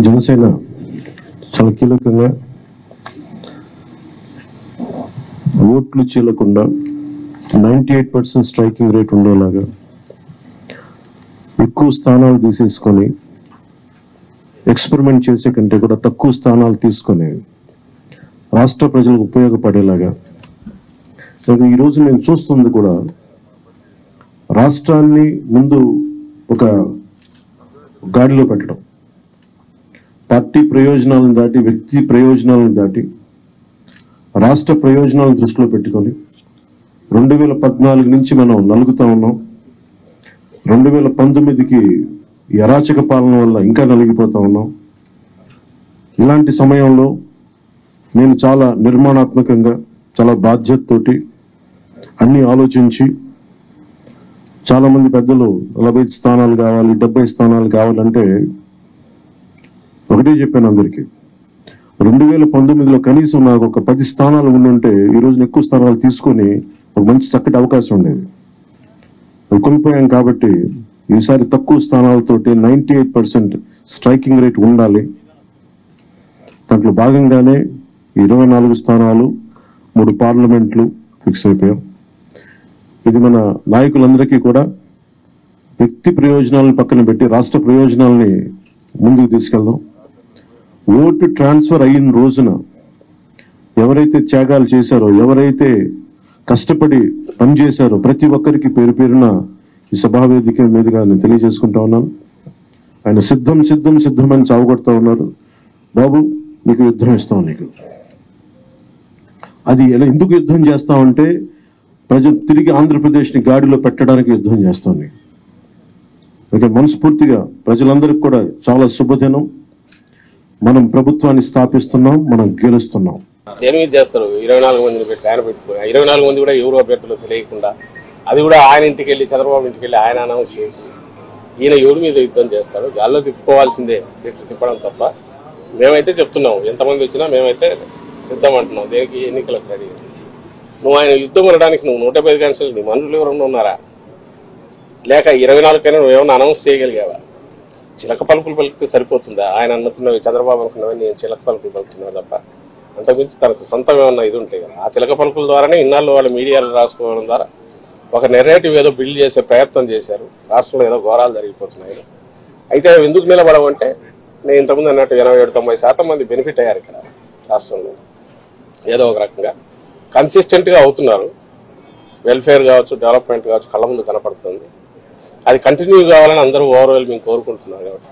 జనసేన చాలా కీలకంగా ఓట్లు చీలకుండా 98% స్ట్రైకింగ్ రేట్ ఉండేలాగా ఎక్కువ స్థానాలు తీసేసుకొని ఎక్స్పెరిమెంట్ చేసే కంటే కూడా తక్కువ స్థానాలు తీసుకొని రాష్ట్ర ప్రజలకు ఉపయోగపడేలాగా ఈరోజు నేను చూస్తుంది కూడా రాష్ట్రాన్ని ముందు ఒక గాడిలో పెట్టడం, పార్టీ ప్రయోజనాలను దాటి వ్యక్తి ప్రయోజనాలను దాటి రాష్ట్ర ప్రయోజనాలను దృష్టిలో పెట్టుకొని 2014 నుంచి మనం నలుగుతా ఉన్నాం. 2019కి అరాచక పాలన వల్ల ఇంకా నలిగిపోతా ఉన్నాం. ఇలాంటి సమయంలో నేను చాలా నిర్మాణాత్మకంగా చాలా బాధ్యతతోటి అన్ని ఆలోచించి చాలామంది పెద్దలు 45 స్థానాలు కావాలి 70 స్థానాలు కావాలంటే ఒకటే చెప్పాను అందరికీ. 2019లో కనీసం నాకు ఒక 10 స్థానాలు ఉండుంటే ఈరోజు ఎక్కువ స్థానాలు తీసుకొని ఒక మంచి చక్కటి అవకాశం ఉండేది. అది కోల్పోయాం కాబట్టి ఈసారి తక్కువ స్థానాలతోటి 98% స్ట్రైకింగ్ రేట్ ఉండాలి. దాంట్లో భాగంగానే 24 స్థానాలు 3 పార్లమెంట్లు ఫిక్స్ అయిపోయాం. ఇది మన నాయకులందరికీ కూడా వ్యక్తి ప్రయోజనాలను పక్కన పెట్టి రాష్ట్ర ప్రయోజనాలని ముందుకు తీసుకెళ్దాం. ఓటు ట్రాన్స్ఫర్ అయిన రోజున ఎవరైతే త్యాగాలు చేశారో, ఎవరైతే కష్టపడి పనిచేశారో ప్రతి ఒక్కరికి పేరు పేరున ఈ సభావేదిక మీదుగా నేను తెలియజేసుకుంటా ఉన్నాను. ఆయన సిద్ధం సిద్ధం సిద్ధమని చావగొడతా ఉన్నారు. బాబు నీకు యుద్ధం ఇస్తాం. నీకు అది ఎలా ఎందుకు యుద్ధం చేస్తామంటే ప్రజలు తిరిగి ఆంధ్రప్రదేశ్ని గాడిలో పెట్టడానికి యుద్ధం చేస్తాం. నీకు అయితే మనస్ఫూర్తిగా ప్రజలందరికీ కూడా చాలా శుభదినం. మనం ప్రభుత్వాన్ని స్థాపిస్తున్నాం, మనం గెలుస్తున్నాం. దేని మీద చేస్తారు? 24 మందిని పెట్టి ఆయన పెట్టుకుని 24 మంది కూడా ఎవరు అభ్యర్థులు తెలియకుండా, అది కూడా ఆయన ఇంటికి వెళ్ళి చంద్రబాబు ఇంటికి వెళ్ళి ఆయన అనౌన్స్ చేసి ఈయన ఎవరి మీద యుద్ధం చేస్తాడు? గాల్లో తిప్పుకోవాల్సిందే, తిప్పడం తప్ప. మేమైతే చెప్తున్నాం, ఎంతమంది వచ్చినా మేమైతే సిద్ధం అంటున్నాం. దేనికి? ఎన్నికలకు రెడీ. నువ్వు ఆయన యుద్ధం అనడానికి నువ్వు 150 కాన్స్టిట్యూన్సీలు నీ మనుషులు ఎవరన్నా ఉన్నారా? లేక 24 కైనా నువ్వేమన్నా అనౌన్స్ చేయగలిగావా? చిలక పలుకులు పలికితే సరిపోతుందా? ఆయన అనుకున్నవి, చంద్రబాబు అనుకున్నవి నేను చిలక పలుకులు పలుకుతున్నాను తప్ప అంతకుమించి తనకు సొంతం ఏమన్నా ఇది ఉంటాయి కదా. ఆ చిలక పలుకుల ద్వారానే ఇన్నాళ్ళు వాళ్ళ మీడియాలో రాసుకోవడం ద్వారా ఒక నెరేటివ్ ఏదో బిల్డ్ చేసే ప్రయత్నం చేశారు. రాష్ట్రంలో ఏదో ఘోరాలు జరిగిపోతున్నాయి. అయితే అవి ఎందుకు నిలబడవంటే నేను ఇంతకుముందు అన్నట్టు 87-90% మంది బెనిఫిట్ అయ్యారు ఇక్కడ రాష్ట్రంలో. ఏదో ఒక రకంగా కన్సిస్టెంట్గా అవుతున్నారు. వెల్ఫేర్ కావచ్చు, డెవలప్మెంట్ కావచ్చు కళ్ళ ముందు కనపడుతుంది. అది కంటిన్యూ కావాలని అందరూ ఓవరాల్ మేము కోరుకుంటున్నారు కాబట్టి